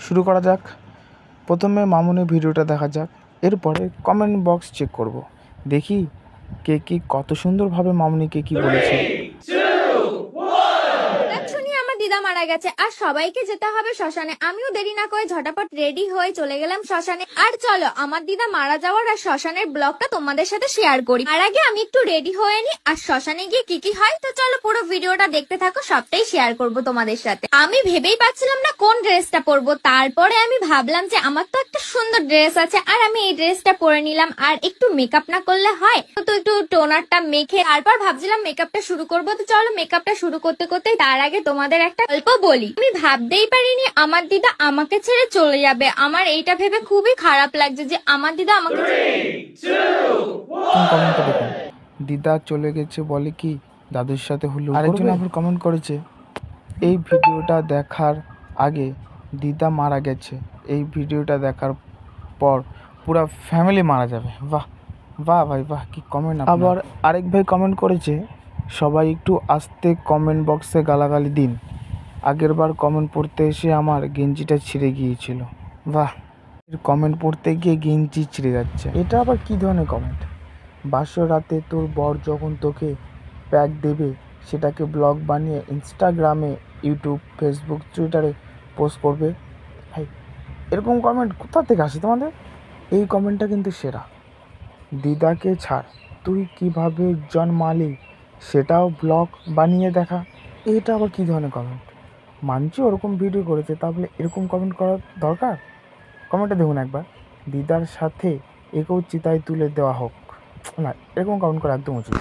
শুরু করা যাক। প্রথমে মামুনি ভিডিওটা দেখা যাক, এরপরে কমেন্ট বক্স চেক করব, দেখি কে কি কত সুন্দরভাবে মামুনিকে কি বলেছে। দিদা মারা গেছে আর সবাইকে যেতে হবে শ্মশানে। আমিও দেরি না করে ঝটাপট রেডি হয়ে চলে গেলাম শ্মশানে। আর চলো আমার দিদা মারা যাওয়ার আর শ্মশানের ব্লগটা তোমাদের সাথে শেয়ার করি। আর আগে আমি একটু রেডি হয়ে নি, আর শ্মশানে গিয়ে কি কি হয় তো চলো পুরো ভিডিওটা দেখতে থাকো, সবটাই শেয়ার করব তোমাদের সাথে। আমি ভেবেই পাচ্ছিলাম না কোন ড্রেসটা পরবো, তারপরে আমি ভাবলাম যে আমার তো একটা সুন্দর ড্রেস আছে আর আমি এই ড্রেসটা পরে নিলাম। আর একটু মেকআপ না করলে হয় তো, একটু টোনারটা মেখে তারপর ভাবছিলাম মেকআপটা শুরু করবো। তো চলো মেকআপটা শুরু করতে করতে তার আগে তোমাদের একটা গল্প বলি। আমি ভাবতেই পারিনি আমার দিদা আমাকে ছেড়ে চলে যাবে। আমার এইটা ভেবে খুবই খারাপ লাগছে যে আমার দিদা আমাকে কমেন্টটা দেখুন, দিদা চলে গেছে বলে কি দাদুর সাথে হলো। আরেকজন আবার কমেন্ট করেছে, এই ভিডিওটা দেখার আগে দিদা মারা গেছে, এই ভিডিওটা দেখার পর পুরো ফ্যামিলি মারা যাবে। বাহ বাহ ভাই বাহ, কি কমেন্ট। আবার আরেক ভাই কমেন্ট করেছে, সবাই একটু আস্তে কমেন্ট বক্সে গালাগালি দিন, আগের বার কমেন্ট পড়তে এসে আমার গেঞ্জিটা ছিঁড়ে গিয়েছিল। বাহ, কমেন্ট পড়তে গিয়ে গেঞ্জি ছিঁড়ে যাচ্ছে, এটা আবার কি ধরনের কমেন্ট। বাসর রাতে তোর বর যখন তোকে প্যাক দেবে সেটাকে ব্লগ বানিয়ে ইনস্টাগ্রামে, ইউটিউব, ফেসবুক, টুইটারে পোস্ট করবে। ভাই এরকম কমেন্ট কোথা থেকে আসে তোমাদের? এই কমেন্টটা কিন্তু সেরা। দিদাকে ছাড়, তুই কিভাবে জন্মালি সেটাও ব্লগ বানিয়ে দেখা, এটা আবার কী ধরনের কমেন্ট। মানছি ওরকম ভিডিও করেছে, তাহলে এরকম কমেন্ট করার দরকার? কমেন্টটা দেখুন একবার, দিদার সাথে একেও চিতায় তুলে দেওয়া হোক না, এরকম কমেন্ট করা একদম উচিত।